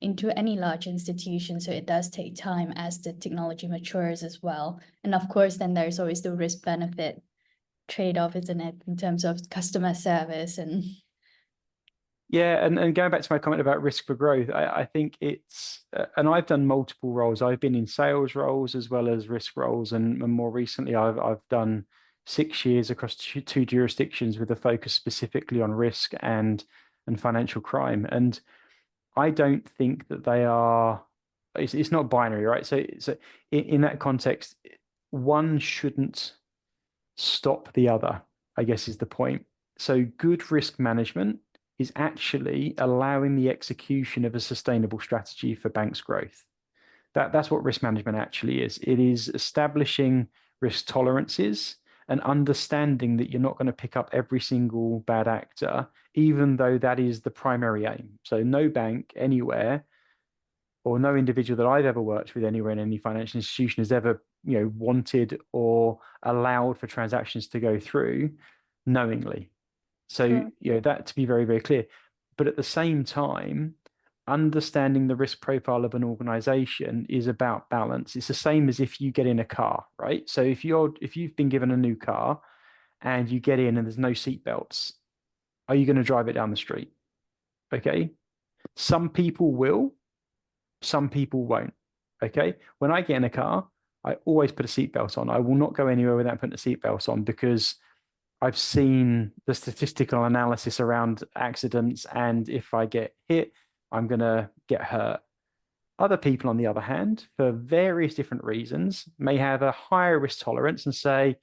into any large institution. So it does take time as the technology matures as well. And of course, then there's always the risk benefit trade-off, isn't it, in terms of customer service and Yeah, and going back to my comment about risk for growth, I think it's, and I've done multiple roles. I've been in sales roles as well as risk roles, and more recently, I've done 6 years across two jurisdictions with a focus specifically on risk and financial crime. And I don't think that they are. It's not binary, right? So in that context, one shouldn't stop the other, I guess is the point. So good risk management is actually allowing the execution of a sustainable strategy for banks' growth. That's what risk management actually is. It is establishing risk tolerances and understanding that you're not going to pick up every single bad actor, even though that is the primary aim. So no bank anywhere or no individual that I've ever worked with anywhere in any financial institution has ever, wanted or allowed for transactions to go through knowingly. So, Sure. that to be very, very clear. But at the same time, understanding the risk profile of an organization is about balance. It's the same as if you get in a car, right? So if you've been given a new car and you get in and there's no seat belts, are you going to drive it down the street? Okay. Some people will, some people won't. Okay. When I get in a car, I always put a seatbelt on. I will not go anywhere without putting a seatbelt on because I've seen the statistical analysis around accidents, and if I get hit, I'm going to get hurt. Other people, on the other hand, for various different reasons, may have a higher risk tolerance and say,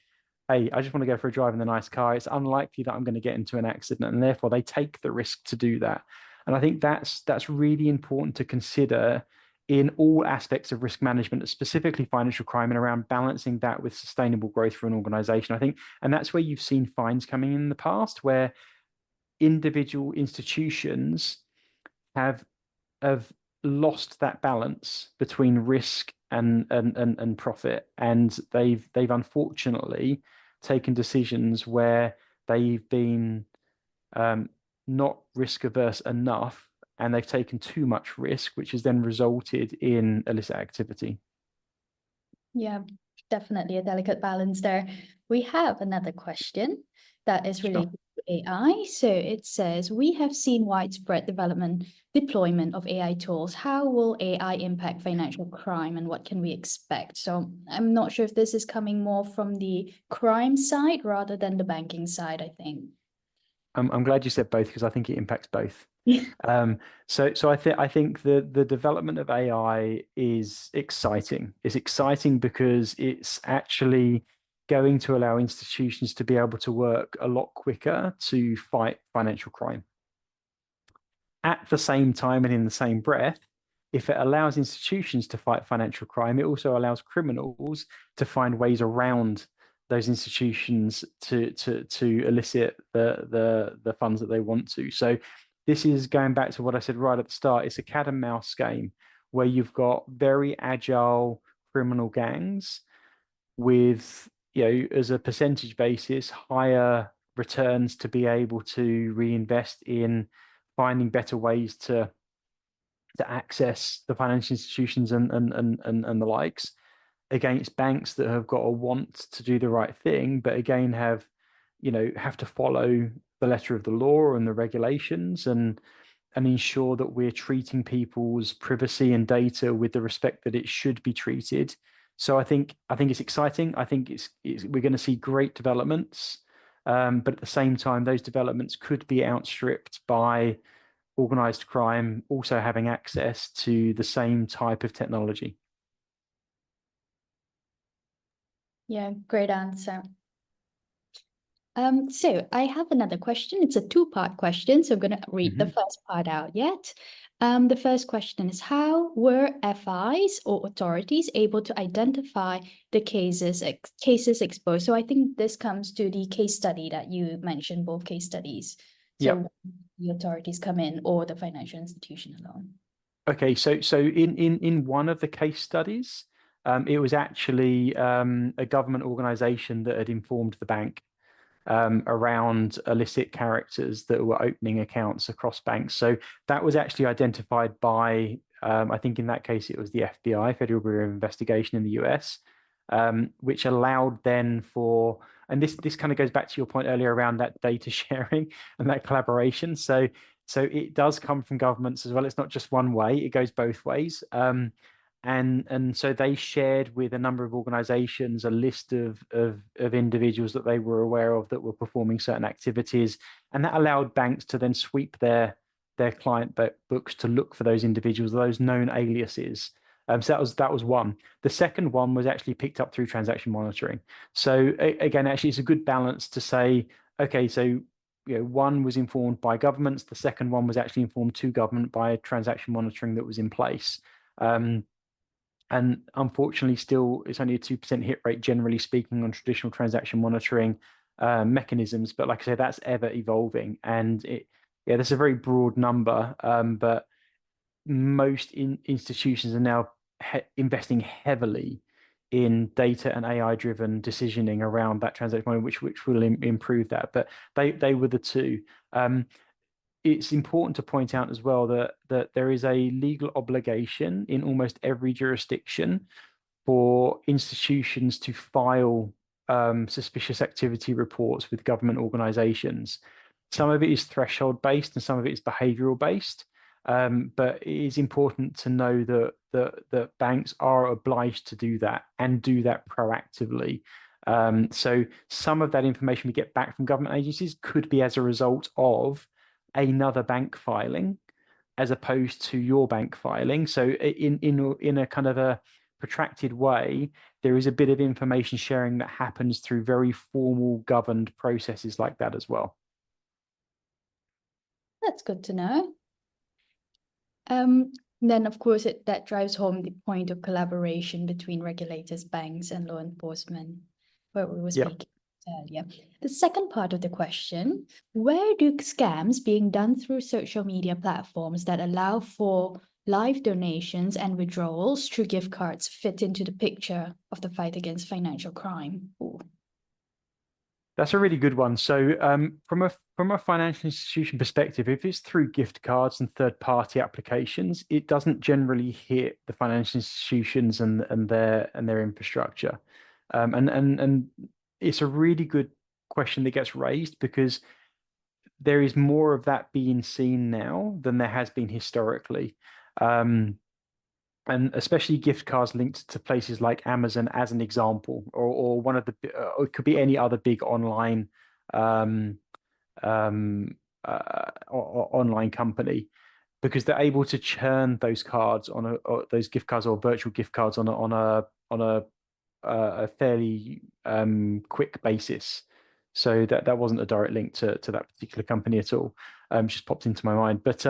hey, I just want to go for a drive in the nice car. It's unlikely that I'm going to get into an accident, and therefore they take the risk to do that. And I think that's really important to consider in all aspects of risk management, specifically financial crime, and around balancing that with sustainable growth for an organization. I think, and that's where you've seen fines coming in the past, where individual institutions have have lost that balance between risk and profit, and they've unfortunately taken decisions where they've been not risk averse enough, and they've taken too much risk, which has then resulted in illicit activity. Yeah, definitely a delicate balance there. We have another question that is Sure. related to AI. So it says, we have seen widespread deployment of AI tools. How will AI impact financial crime and what can we expect? So I'm not sure if this is coming more from the crime side rather than the banking side, I think. I'm glad you said both because I think it impacts both. So I think the development of AI is exciting. It's exciting because it's actually going to allow institutions to be able to work a lot quicker to fight financial crime. At the same time and in the same breath, if it allows institutions to fight financial crime, it also allows criminals to find ways around those institutions to elicit the funds that they want to. So this is going back to what I said right at the start. It's a cat and mouse game where you've got very agile criminal gangs with, as a percentage basis, higher returns to be able to reinvest in finding better ways to access the financial institutions and the likes, against banks that have got a want to do the right thing, but again have to follow the letter of the law and the regulations, and ensure that we're treating people's privacy and data with the respect that it should be treated. So I think it's exciting. I think we're going to see great developments, but at the same time, those developments could be outstripped by organized crime also having access to the same type of technology. Yeah, great answer. So I have another question. It's a two-part question, so I'm going to read the first part out yet. The first question is, how were FIs or authorities able to identify the cases exposed? So I think this comes to the case study that you mentioned, both case studies. So Yep. the authorities come in or the financial institution alone. Okay, so in one of the case studies, it was actually a government organization that had informed the bank around illicit characters that were opening accounts across banks. So that was actually identified by, I think in that case, it was the FBI, Federal Bureau of Investigation in the US, which allowed then for, and this kind of goes back to your point earlier around that data sharing and that collaboration. So it does come from governments as well. It's not just one way; it goes both ways. And so they shared with a number of organizations a list of individuals that they were aware of that were performing certain activities, and that allowed banks to then sweep their client books to look for those individuals, those known aliases. So that was one. The second one was actually picked up through transaction monitoring. So again, actually, it's a good balance to say, okay, so one was informed by governments, the second one was actually informed to government by transaction monitoring that was in place. And unfortunately, still, it's only a 2% hit rate, generally speaking, on traditional transaction monitoring mechanisms. But like I said, that's ever evolving. And that's a very broad number. But most institutions are now investing heavily in data and AI-driven decisioning around that transaction money, which will improve that. But they were the two. It's important to point out as well that there is a legal obligation in almost every jurisdiction for institutions to file suspicious activity reports with government organizations. Some of it is threshold based and some of it is behavioral based. But it is important to know that banks are obliged to do that and do that proactively. So some of that information we get back from government agencies could be as a result of another bank filing as opposed to your bank filing. So in a kind of a protracted way, there is a bit of information sharing that happens through very formal governed processes like that as well. That's good to know. Then, of course, that drives home the point of collaboration between regulators, banks, and law enforcement, where we were speaking earlier. The second part of the question, where do scams being done through social media platforms that allow for live donations and withdrawals through gift cards fit into the picture of the fight against financial crime? Ooh. That's a really good one. So from a financial institution perspective, if it's through gift cards and third-party applications, it doesn't generally hit the financial institutions and their infrastructure. And it's a really good question that gets raised because there is more of that being seen now than there has been historically. And especially gift cards linked to places like Amazon as an example, or one of the, or it could be any other big online online company, because they're able to churn those cards or those gift cards or virtual gift cards on a fairly quick basis. So that wasn't a direct link to that particular company at all. Just popped into my mind, but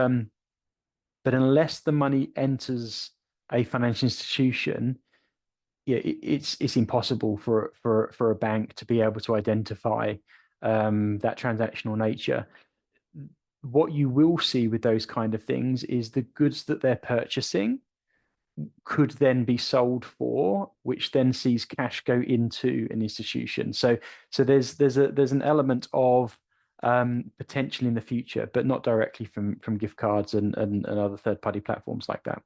unless the money enters a financial institution, yeah, it's impossible for a bank to be able to identify that transactional nature. What you will see with those kind of things is the goods that they're purchasing could then be sold for, which then sees cash go into an institution. So there's an element of potential in the future, but not directly from gift cards and other third-party platforms like that.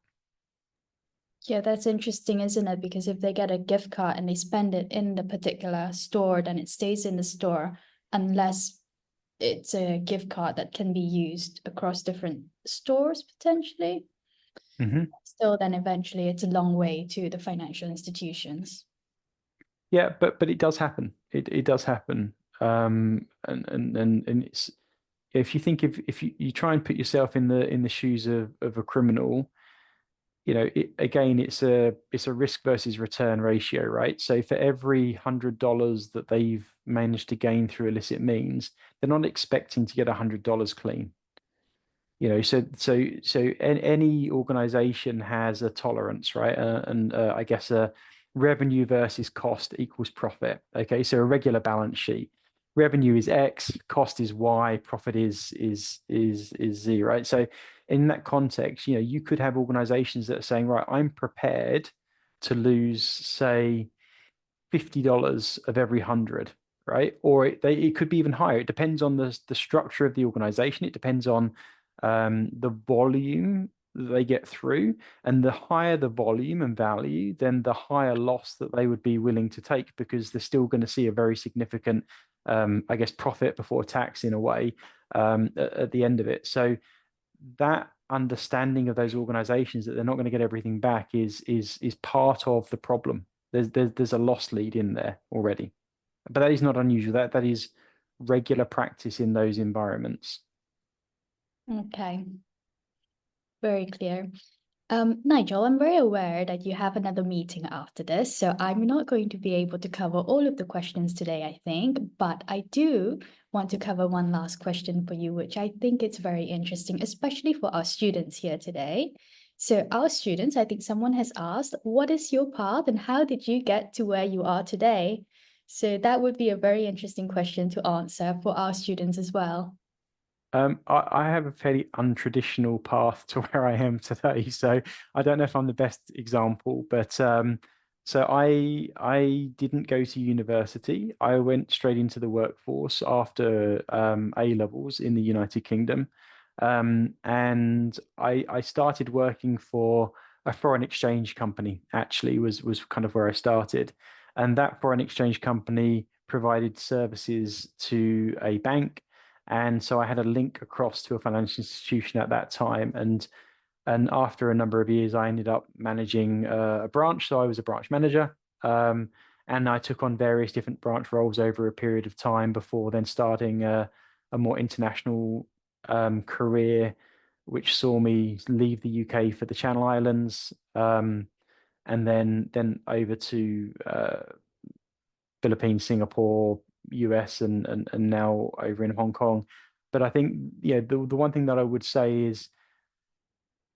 Yeah, that's interesting, isn't it? Because if they get a gift card and they spend it in the particular store, then it stays in the store unless it's a gift card that can be used across different stores potentially. Mm-hmm. Still, then eventually it's a long way to the financial institutions. Yeah, but it does happen. It does happen. And it's, if you think if you try and put yourself in the shoes of a criminal, you know, again, it's a risk versus return ratio, right? So for every $100 that they've managed to gain through illicit means, they're not expecting to get $100 clean. You know, so any organization has a tolerance, right? And I guess revenue versus cost equals profit. Okay, so a regular balance sheet, revenue is X, cost is Y, profit is Z, right? So in that context, you know, you could have organizations that are saying, right, I'm prepared to lose, say, $50 of every 100, right? Or it could be even higher. It depends on the structure of the organization. It depends on the volume that they get through, and the higher the volume and value, then the higher loss that they would be willing to take, because they're still going to see a very significant, I guess, profit before tax in a way at the end of it. So that understanding of those organizations that they're not going to get everything back is part of the problem. There's a loss lead in there already, but that is not unusual. That is regular practice in those environments. Okay, very clear. Nigel, I'm very aware that you have another meeting after this, so I'm not going to be able to cover all of the questions today, I think, but I do want to cover one last question for you, which I think it's very interesting, especially for our students here today. So our students, I think someone has asked, what is your path and how did you get to where you are today? So that would be a very interesting question to answer for our students as well. I have a fairly untraditional path to where I am today, so I don't know if I'm the best example, but So I didn't go to university. I went straight into the workforce after A levels in the United Kingdom, and I started working for a foreign exchange company. Actually, was kind of where I started, and that foreign exchange company provided services to a bank, and so I had a link across to a financial institution at that time, and after a number of years, I ended up managing a branch. So I was a branch manager. And I took on various different branch roles over a period of time before then starting a more international career, which saw me leave the UK for the Channel Islands, and then over to Philippines, Singapore, US, and now over in Hong Kong. But I think, yeah, the one thing that I would say is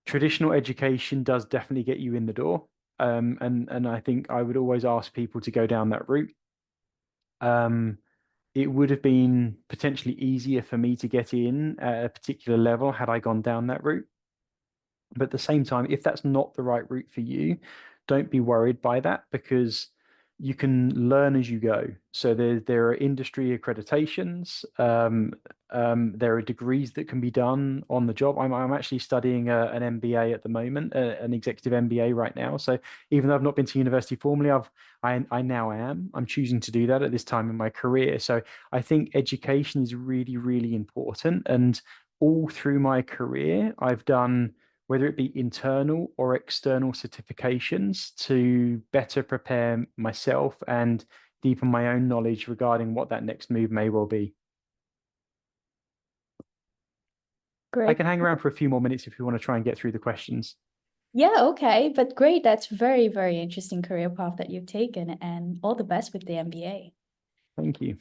traditional education does definitely get you in the door. And I think I would always ask people to go down that route. Um, it would have been potentially easier for me to get in at a particular level had I gone down that route. But at the same time, if that's not the right route for you, don't be worried by that because you can learn as you go. So there are industry accreditations. There are degrees that can be done on the job. I'm actually studying an MBA at the moment, an executive MBA right now. So even though I've not been to university formally, I now am. I'm choosing to do that at this time in my career. So I think education is really, really important. And all through my career, I've done whether it be internal or external certifications to better prepare myself and deepen my own knowledge regarding what that next move may well be. I Great. can hang around for a few more minutes if you want to try and get through the questions. Yeah, okay, but great. That's very, very interesting career path that you've taken, and all the best with the MBA. Thank you.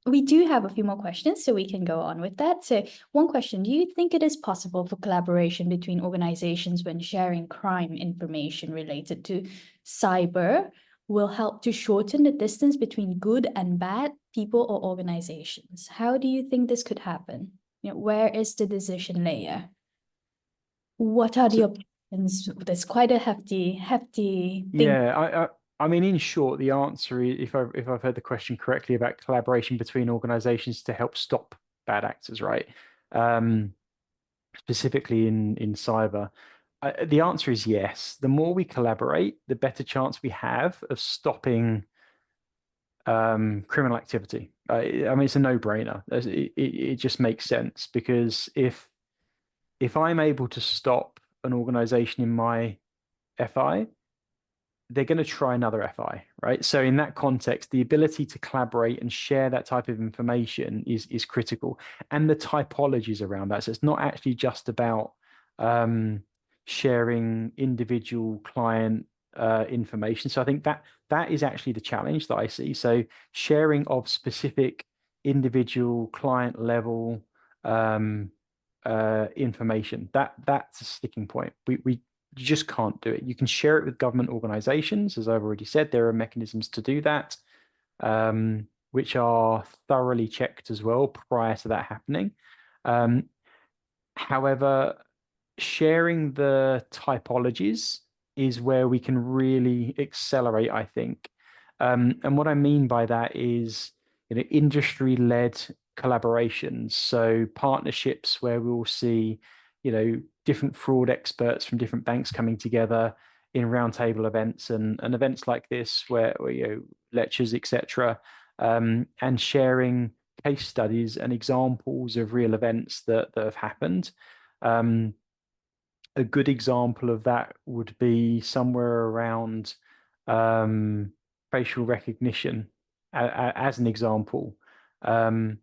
We do have a few more questions, so we can go on with that. So, one question: do you think it is possible for collaboration between organizations when sharing crime information related to cyber will help to shorten the distance between good and bad people or organizations? How do you think this could happen? Where is the decision layer? What are the So, options? That's quite a hefty thing. yeah, I mean, in short, the answer is, if I've heard the question correctly, about collaboration between organizations to help stop bad actors, right? Um, Specifically in cyber. The answer is yes. The more we collaborate, the better chance we have of stopping criminal activity. I mean, it's a no-brainer. It just makes sense because if I'm able to stop an organization in my FI, they're going to try another FI, right? So in that context, the ability to collaborate and share that type of information is critical, and the typologies around that. So it's not actually just about um, sharing individual client information. So I think that is actually the challenge that I see. So sharing of specific individual client level um, information that's a sticking point. We you just can't do it. You can share it with government organizations. As I've already said, there are mechanisms to do that, which are thoroughly checked as well prior to that happening. Um, However, sharing the typologies is where we can really accelerate, I think. And what I mean by that is, industry-led collaborations. So partnerships where we'll see, different fraud experts from different banks coming together in roundtable events and events like this where lectures, etc., and sharing case studies and examples of real events that have happened. Um, a good example of that would be somewhere around um, facial recognition, as an example. Um,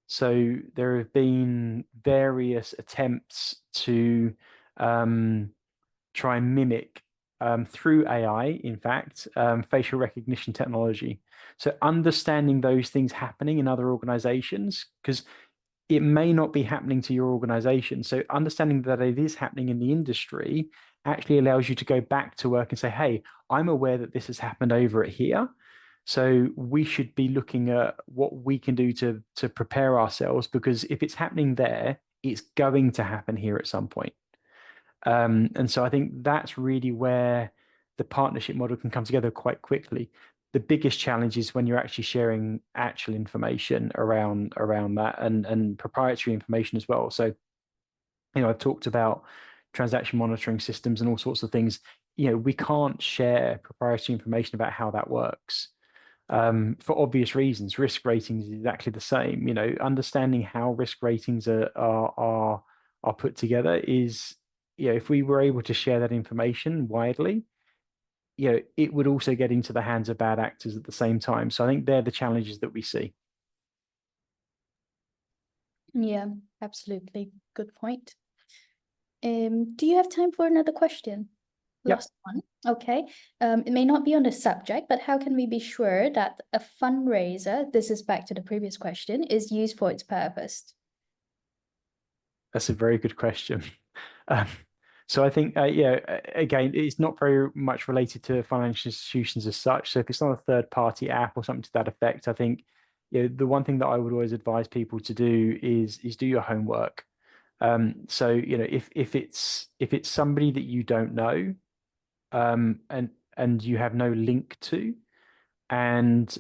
so there have been various attempts to try and mimic through AI, in fact, facial recognition technology. So understanding those things happening in other organizations, because it may not be happening to your organization. So understanding that it is happening in the industry actually allows you to go back to work and say, hey, I'm aware that this has happened over at here. So we should be looking at what we can do to prepare ourselves, because if it's happening there, it's going to happen here at some point. And so I think that's really where the partnership model can come together quite quickly. The biggest challenge is when you're actually sharing actual information around that, and proprietary information as well. So, I've talked about transaction monitoring systems and all sorts of things. We can't share proprietary information about how that works, for obvious reasons. Risk ratings is exactly the same. Understanding how risk ratings are put together is, if we were able to share that information widely, it would also get into the hands of bad actors at the same time. So I think they're the challenges that we see. Yeah, absolutely. Good point. Do you have time for another question? Yep. Last one. Okay. It may not be on the subject, but how can we be sure that a fundraiser, this is back to the previous question, is used for its purpose? That's a very good question. So I think, again, it's not very much related to financial institutions as such. So if it's not a third-party app or something to that effect, I think, the one thing that I would always advise people to do is do your homework. So if it's somebody that you don't know, and you have no link to, and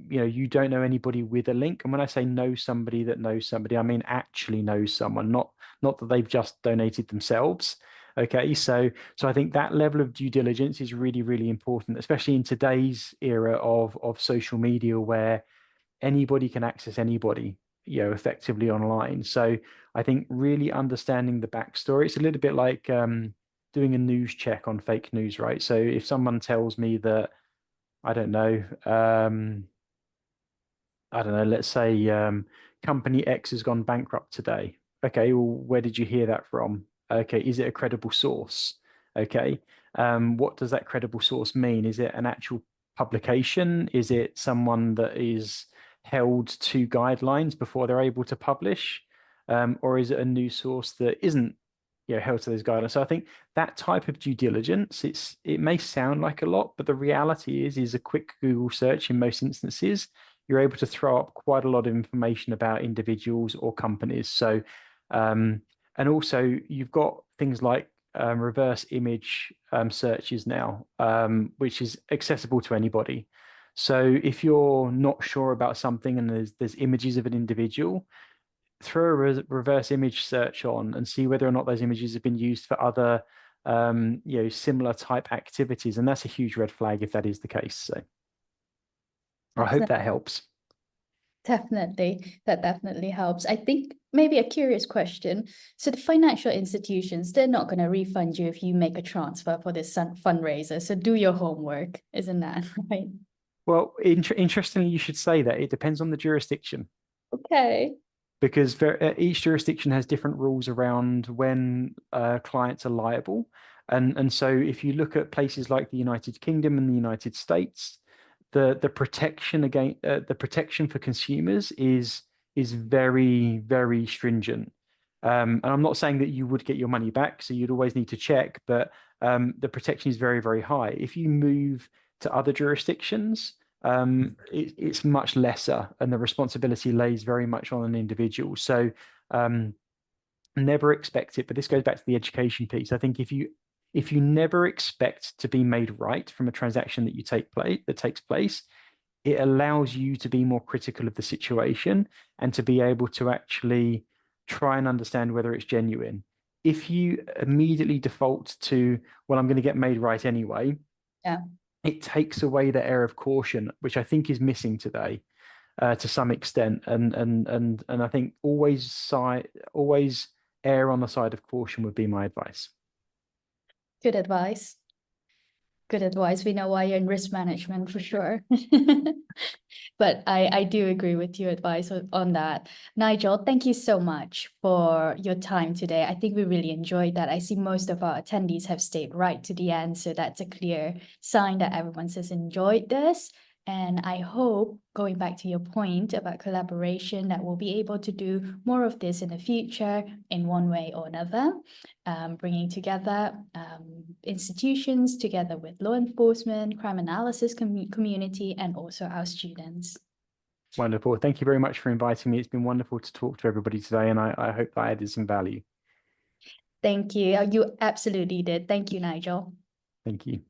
you don't know anybody with a link. And when I say know somebody that knows somebody, I mean actually knows someone, not that they've just donated themselves. Okay, so I think that level of due diligence is really, really important, especially in today's era of social media, where anybody can access anybody, effectively online. So I think really understanding the backstory, it's a little bit like doing a news check on fake news, right? So if someone tells me that, I don't know, let's say company X has gone bankrupt today. Okay, well, where did you hear that from? Okay, is it a credible source? Okay, what does that credible source mean? Is it an actual publication? Is it someone that is held to guidelines before they're able to publish? Or is it a news source that isn't, held to those guidelines? So I think that type of due diligence, it may sound like a lot, but the reality is a quick Google search in most instances, you're able to throw up quite a lot of information about individuals or companies. So, and also you've got things like reverse image searches now, which is accessible to anybody. So if you're not sure about something and there's images of an individual, throw a reverse image search on and see whether or not those images have been used for other similar type activities. And that's a huge red flag if that is the case. So I hope that helps. Definitely. That definitely helps. I think maybe a curious question. So the financial institutions, they're not going to refund you if you make a transfer for this fundraiser. So do your homework, isn't that right? Well, interestingly, you should say that. It depends on the jurisdiction. Okay. Because each jurisdiction has different rules around when clients are liable. And so if you look at places like the United Kingdom and the United States, the protection against the protection for consumers is very, very stringent. And I'm not saying that you would get your money back, so you'd always need to check, but the protection is very, very high. If you move to other jurisdictions, it's much lesser, and the responsibility lays very much on an individual. So never expect it, but this goes back to the education piece. I think if you never expect to be made right from a transaction that takes place, it allows you to be more critical of the situation and to be able to actually try and understand whether it's genuine. If you immediately default to, well, I'm going to get made right anyway, yeah, it takes away the air of caution, which I think is missing today to some extent. And I think always err on the side of caution would be my advice. Good advice. Good advice. We know why you're in risk management for sure. But I do agree with your advice on that. Nigel, thank you so much for your time today. I think we really enjoyed that. I see most of our attendees have stayed right to the end, so that's a clear sign that everyone has enjoyed this. And I hope, going back to your point about collaboration, that we'll be able to do more of this in the future in one way or another, bringing together institutions together with law enforcement, crime analysis community, and also our students. Wonderful. Thank you very much for inviting me. It's been wonderful to talk to everybody today, and I hope I added some value. Thank you. You absolutely did. Thank you, Nigel. Thank you.